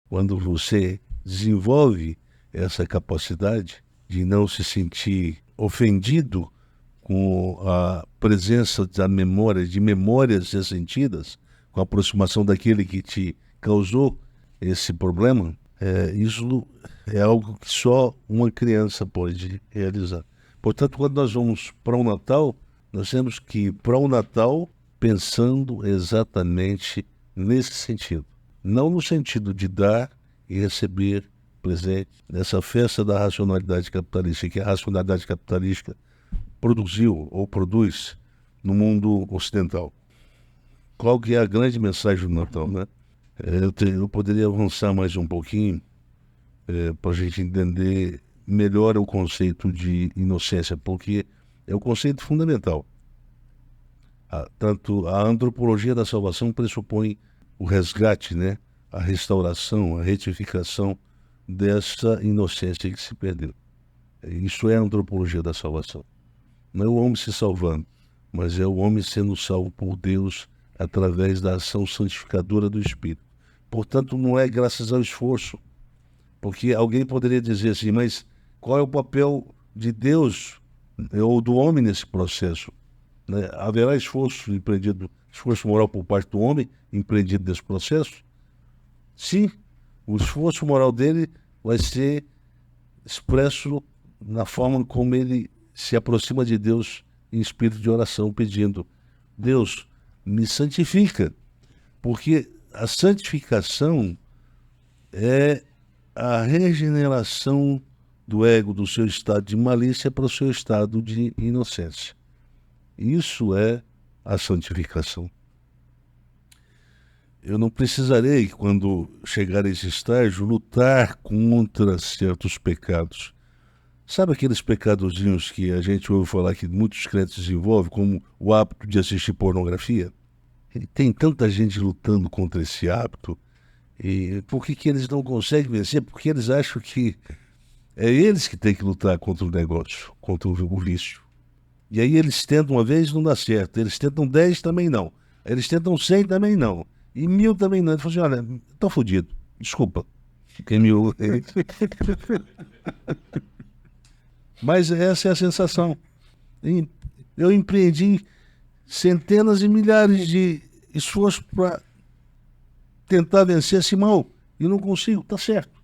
Quando você desenvolve essa capacidade de não se sentir ofendido com a presença da memória, de memórias ressentidas, com a aproximação daquele que te causou esse problema, isso é algo que só uma criança pode realizar. Portanto, quando nós vamos para o Natal, nós temos que ir para o Natal pensando exatamente nesse sentido. Não no sentido de dar e receber presente, nessa festa da racionalidade capitalista, que a racionalidade capitalista produziu ou produz no mundo ocidental. Qual que é a grande mensagem do Natal, né? Eu poderia avançar mais um pouquinho para a gente entender melhor o conceito de inocência, porque é o conceito fundamental. Tanto a antropologia da salvação pressupõe o resgate, né? A restauração, a retificação dessa inocência que se perdeu. Isso é a antropologia da salvação. Não é o homem se salvando, mas é o homem sendo salvo por Deus através da ação santificadora do Espírito. Portanto, não é graças ao esforço, porque alguém poderia dizer assim, mas qual é o papel de Deus ou do homem nesse processo? Né? Haverá esforço moral por parte do homem empreendido nesse processo? Sim, o esforço moral dele vai ser expresso na forma como ele se aproxima de Deus em espírito de oração, pedindo: Deus, me santifica, porque a santificação é a regeneração do ego, do seu estado de malícia para o seu estado de inocência. Isso é a santificação. Eu não precisarei, quando chegar a esse estágio, lutar contra certos pecados. Sabe aqueles pecadozinhos que a gente ouve falar que muitos crentes desenvolvem, como o hábito de assistir pornografia? E tem tanta gente lutando contra esse hábito. E por que eles não conseguem vencer? Porque eles acham que é eles que têm que lutar contra o negócio, contra o vício. E aí eles tentam uma vez, não dá certo. Eles tentam 10, também não. Eles tentam 100, também não. E 1000 também não. Ele falou assim, olha, tô fodido. Desculpa. Quem me ouve. Mas essa é a sensação. Eu empreendi centenas e milhares de esforços para tentar vencer esse mal. E não consigo, tá certo.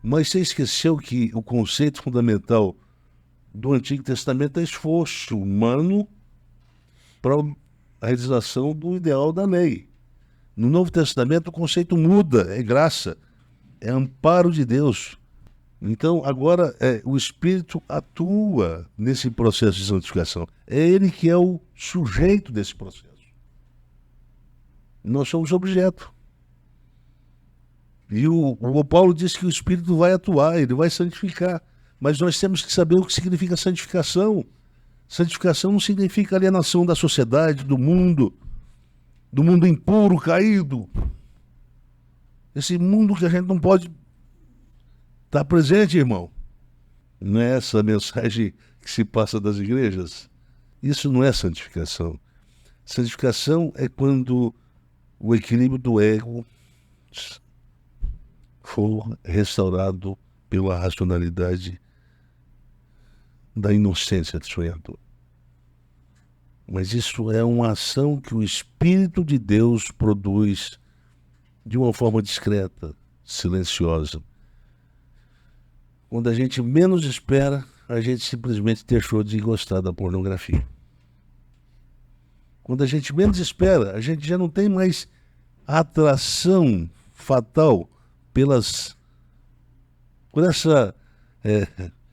Mas você esqueceu que o conceito fundamental do Antigo Testamento é esforço humano para a realização do ideal da lei. No Novo Testamento o conceito muda, é graça, é amparo de Deus. Então agora o Espírito atua nesse processo de santificação. É ele que é o sujeito desse processo. Nós somos objeto. E o Paulo diz que o Espírito vai atuar, ele vai santificar. Mas nós temos que saber o que significa santificação. Santificação não significa alienação da sociedade, do mundo impuro, caído. Esse mundo que a gente não pode estar presente, irmão. Não é essa a mensagem que se passa das igrejas? Isso não é santificação. Santificação é quando o equilíbrio do ego for restaurado pela racionalidade da inocência do sonhador. Mas isso é uma ação que o Espírito de Deus produz de uma forma discreta, silenciosa. Quando a gente menos espera, a gente simplesmente deixou de gostar da pornografia. Quando a gente menos espera, a gente já não tem mais atração fatal por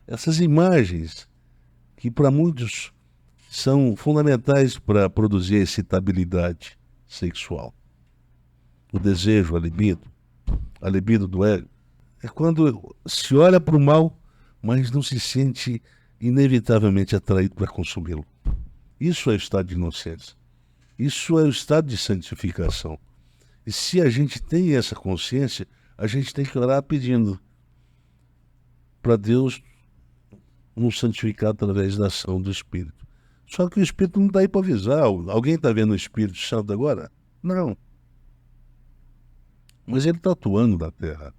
essas imagens que para muitos são fundamentais para produzir a excitabilidade sexual. O desejo, a libido do ego. É quando se olha para o mal, mas não se sente inevitavelmente atraído para consumi-lo. Isso é o estado de inocência. Isso é o estado de santificação. E se a gente tem essa consciência, a gente tem que orar pedindo para Deus nos santificar através da ação do Espírito. Só que o Espírito não está aí para avisar. Alguém está vendo o Espírito Santo agora? Não. Mas ele está atuando na Terra,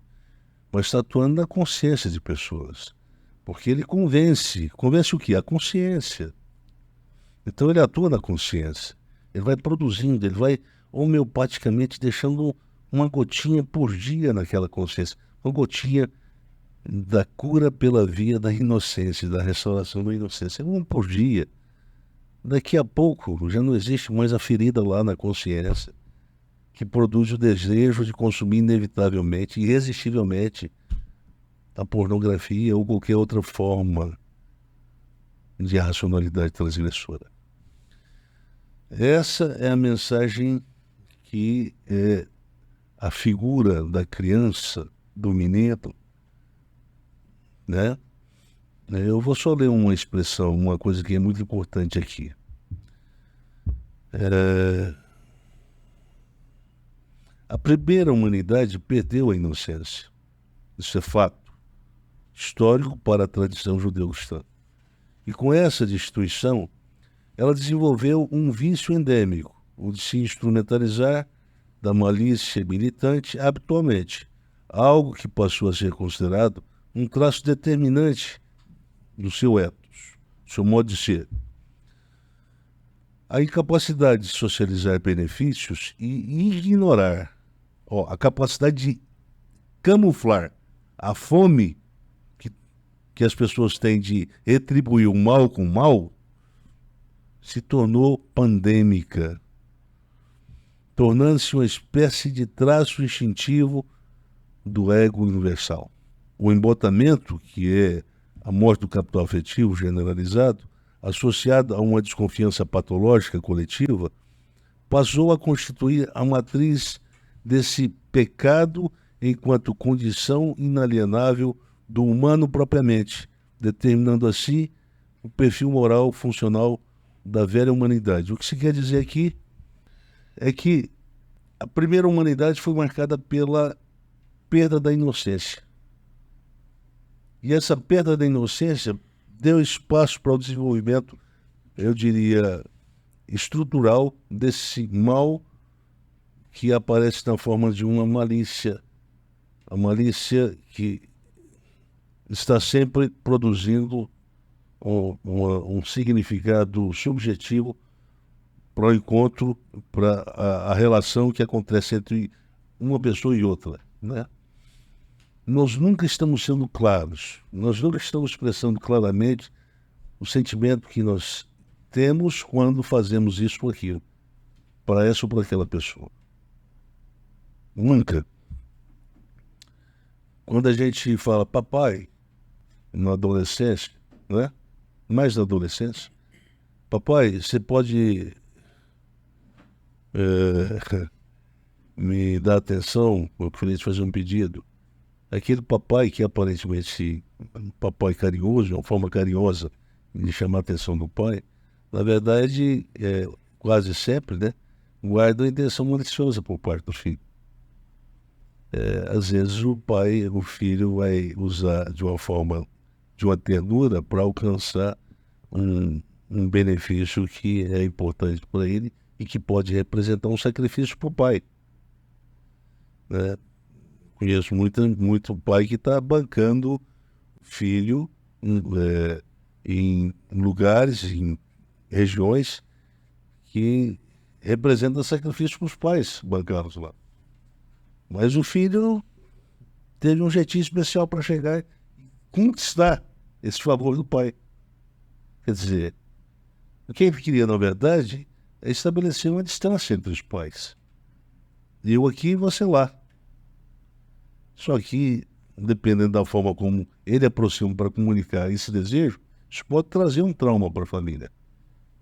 mas está atuando na consciência de pessoas. Porque ele convence. Convence o quê? A consciência. Então ele atua na consciência. Ele vai produzindo, ele vai homeopaticamente deixando uma gotinha por dia naquela consciência. Uma gotinha da cura pela via da inocência, da restauração da inocência. Um por dia. Daqui a pouco já não existe mais a ferida lá na consciência que produz o desejo de consumir inevitavelmente, irresistivelmente, a pornografia ou qualquer outra forma de racionalidade transgressora. Essa é a mensagem que a figura da criança, do menino, né? Eu vou só ler uma expressão, uma coisa que é muito importante aqui. A primeira humanidade perdeu a inocência. Isso é fato histórico para a tradição judeu-cristã. E com essa destruição, ela desenvolveu um vício endêmico, o de se instrumentalizar da malícia militante habitualmente, algo que passou a ser considerado um traço determinante do seu ethos, do seu modo de ser. A incapacidade de socializar benefícios e ignorar, a capacidade de camuflar a fome que as pessoas têm de retribuir o mal com o mal, se tornou pandêmica, tornando-se uma espécie de traço instintivo do ego universal. O embotamento, que é a morte do capital afetivo generalizado, associado a uma desconfiança patológica coletiva, passou a constituir a matriz desse pecado enquanto condição inalienável do humano propriamente, determinando assim o perfil moral funcional da velha humanidade. O que se quer dizer aqui é que a primeira humanidade foi marcada pela perda da inocência. E essa perda da inocência deu espaço para o desenvolvimento, eu diria, estrutural desse mal que aparece na forma de uma malícia. A malícia que está sempre produzindo um significado subjetivo para o encontro, para a relação que acontece entre uma pessoa e outra, né? Nós nunca estamos sendo claros, nós nunca estamos expressando claramente o sentimento que nós temos quando fazemos isso ou aquilo, para essa ou para aquela pessoa. Nunca. Quando a gente fala papai, na adolescência, né? Mais na adolescência, papai, você pode me dar atenção, eu queria te fazer um pedido. Aquele papai que aparentemente um papai carinhoso, uma forma carinhosa de chamar a atenção do pai, na verdade, quase sempre, né, guarda uma intenção maliciosa por parte do filho. Às vezes o filho vai usar de uma forma, de uma ternura para alcançar um benefício que é importante para ele e que pode representar um sacrifício para o pai, né? Conheço muito pai que está bancando filho em lugares, em regiões que representam sacrifício para os pais bancá-los lá. Mas o filho teve um jeitinho especial para chegar e conquistar esse favor do pai. Quer dizer, o que ele queria, na verdade, é estabelecer uma distância entre os pais. Eu aqui e você lá. Só que, dependendo da forma como ele aproxima para comunicar esse desejo, isso pode trazer um trauma para a família.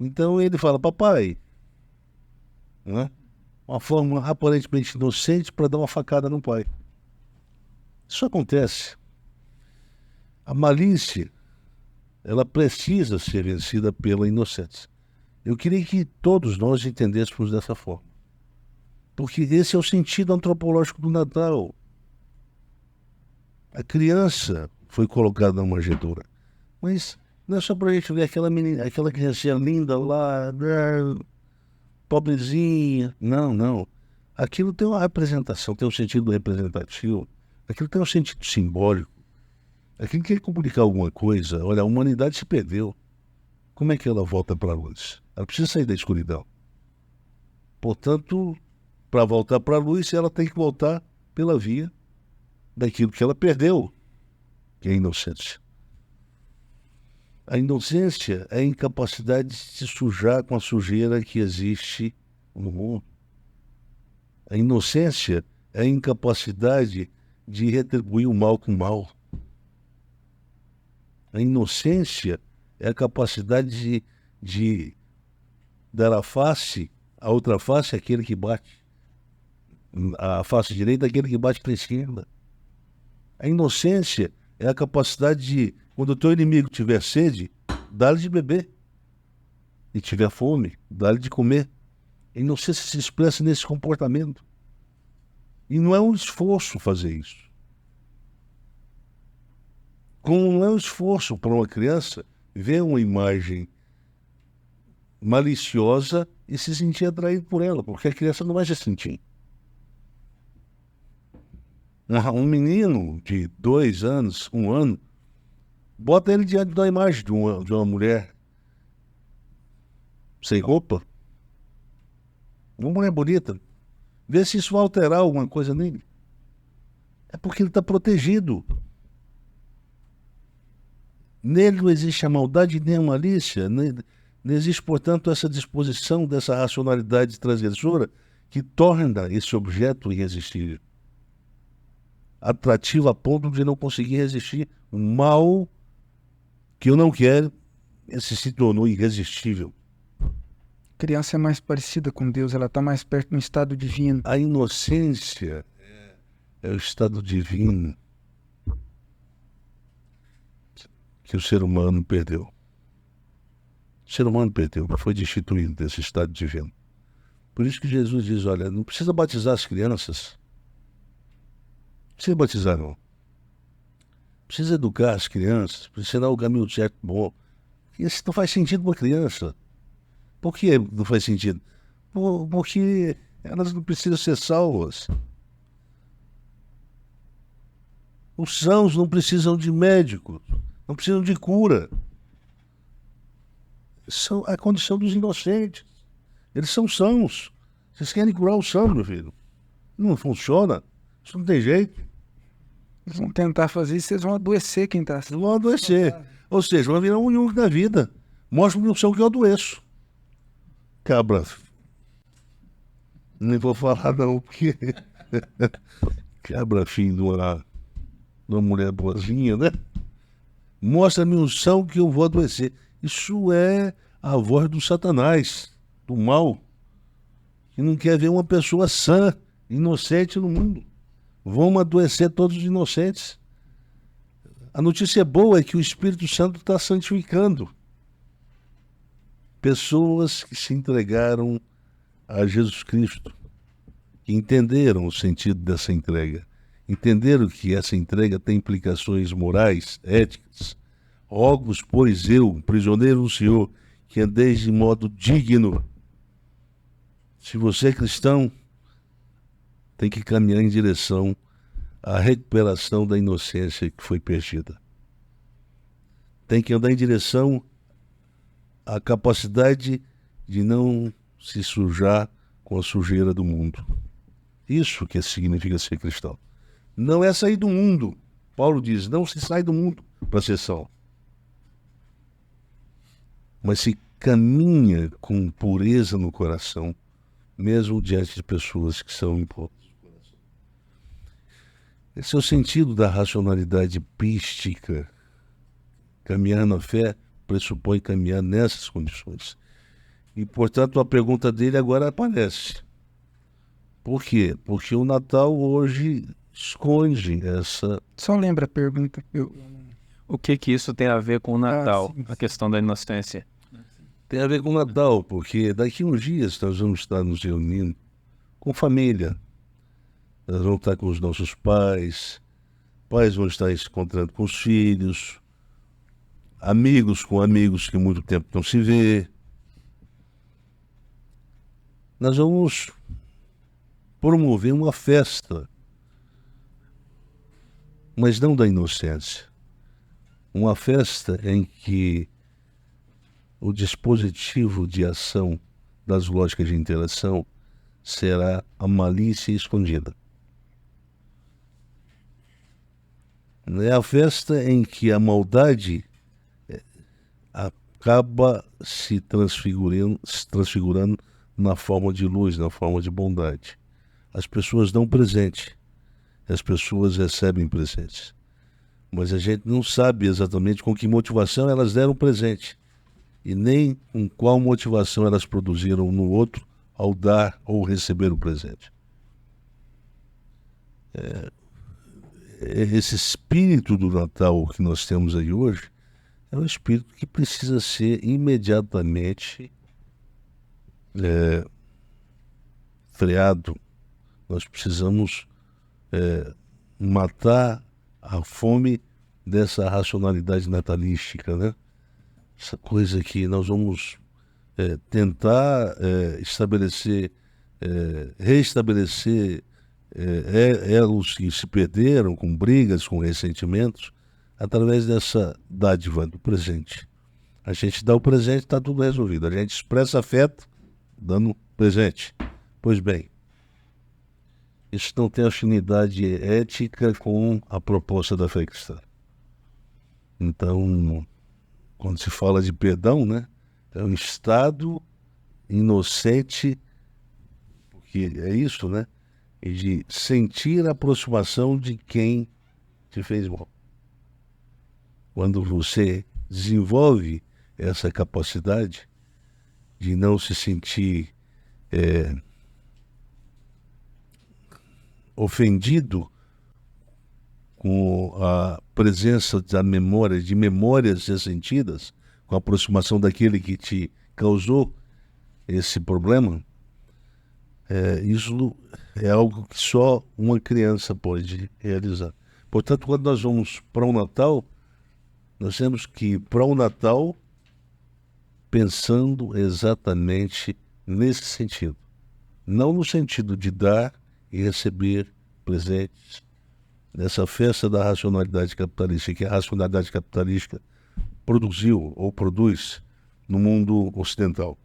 Então ele fala, papai, né? Uma forma aparentemente inocente para dar uma facada no pai. Isso acontece. A malícia, ela precisa ser vencida pela inocência. Eu queria que todos nós entendêssemos dessa forma. Porque esse é o sentido antropológico do Natal. A criança foi colocada na manjedoura, mas não é só para a gente ver aquela menina, aquela criancinha linda lá, pobrezinha. Não. Aquilo tem uma representação, tem um sentido representativo, aquilo tem um sentido simbólico, aquilo quer comunicar alguma coisa. Olha, a humanidade se perdeu. Como é que ela volta para a luz? Ela precisa sair da escuridão. Portanto, para voltar para a luz, ela tem que voltar pela via daquilo que ela perdeu, que é a inocência. A inocência é a incapacidade de se sujar com a sujeira que existe no mundo. A inocência é a incapacidade de retribuir o mal com o mal. A inocência é a capacidade de dar a outra face àquele que bate. A face direita àquele que bate para a esquerda. A inocência é a capacidade de, quando o teu inimigo tiver sede, dá-lhe de beber. E tiver fome, dá-lhe de comer. A inocência se expressa nesse comportamento. E não é um esforço fazer isso. Como não é um esforço para uma criança ver uma imagem maliciosa e se sentir atraído por ela, porque a criança não vai se sentir. Um menino de 2 anos, 1 ano, bota ele diante da imagem de uma mulher sem roupa, uma mulher bonita, vê se isso vai alterar alguma coisa nele. É porque ele está protegido. Nele não existe a maldade nem a malícia, não existe, portanto, essa disposição dessa racionalidade transgressora que torna esse objeto irresistível. Atrativo a ponto de não conseguir resistir. O mal que eu não quero, esse se tornou irresistível. A criança é mais parecida com Deus, ela está mais perto do estado divino. A inocência é o estado divino que o ser humano perdeu. O ser humano perdeu, foi destituído desse estado divino. Por isso que Jesus diz, olha, não precisa batizar as crianças. Não precisa batizar, não. Precisa educar as crianças, precisa ensinar o caminho certo bom. Isso não faz sentido para a criança. Por que não faz sentido? Porque elas não precisam ser salvas. Os sãos não precisam de médicos, não precisam de cura. São a condição dos inocentes. Eles são sãos. Vocês querem curar o são, meu filho? Não funciona. Isso não tem jeito. Eles vão tentar fazer isso, eles vão adoecer quem está. Vão adoecer. Ou seja, vão virar um Jung da vida. Mostra-me o são que eu adoeço. Cabra. Nem vou falar não, porque... Cabra, filho de uma mulher boazinha, né? Mostra-me um são que eu vou adoecer. Isso é a voz do Satanás, do mal, que não quer ver uma pessoa sã, inocente no mundo. Vão adoecer todos os inocentes. A notícia boa é que o Espírito Santo está santificando pessoas que se entregaram a Jesus Cristo, que entenderam o sentido dessa entrega, entenderam que essa entrega tem implicações morais, éticas. Rogo-vos, pois eu, prisioneiro do Senhor, que andeis de modo digno. Se você é cristão, tem que caminhar em direção à recuperação da inocência que foi perdida. Tem que andar em direção à capacidade de não se sujar com a sujeira do mundo. Isso que significa ser cristão. Não é sair do mundo. Paulo diz, não se sai do mundo para ser salvo. Mas se caminha com pureza no coração, mesmo diante de pessoas que são impuras. Esse é o sentido da racionalidade pística. Caminhar na fé pressupõe caminhar nessas condições. E, portanto, a pergunta dele agora aparece. Por quê? Porque o Natal hoje esconde essa... Só lembra a pergunta. O que isso tem a ver com o Natal, sim. a questão da inocência? Tem a ver com o Natal, porque daqui a uns dias nós vamos estar nos reunindo com família. Nós vamos estar com os nossos pais vão estar se encontrando com os filhos, amigos com amigos que há muito tempo não se vê. Nós vamos promover uma festa, mas não da inocência. Uma festa em que o dispositivo de ação das lógicas de interação será a malícia escondida. É a festa em que a maldade acaba se transfigurando na forma de luz, na forma de bondade. As pessoas dão presente, as pessoas recebem presentes, mas a gente não sabe exatamente com que motivação elas deram presente e nem com qual motivação elas produziram no outro ao dar ou receber o presente. Esse espírito do Natal que nós temos aí hoje é um espírito que precisa ser imediatamente freado. Nós precisamos matar a fome dessa racionalidade natalística, né? Essa coisa que nós vamos tentar reestabelecer elos que se perderam com brigas, com ressentimentos, através dessa dádiva do presente. A gente dá o presente, está tudo resolvido. A gente expressa afeto dando presente. Pois bem, isso não tem afinidade ética com a proposta da fé cristã. Então, quando se fala de perdão, né, é um estado inocente, porque é isso, né, e de sentir a aproximação de quem te fez mal. Quando você desenvolve essa capacidade de não se sentir ofendido com a presença da memória, de memórias ressentidas, com a aproximação daquele que te causou esse problema, isso é algo que só uma criança pode realizar. Portanto, quando nós vamos para o Natal, nós temos que ir para o Natal pensando exatamente nesse sentido. Não no sentido de dar e receber presentes, nessa festa da racionalidade capitalista, que a racionalidade capitalista produziu ou produz no mundo ocidental.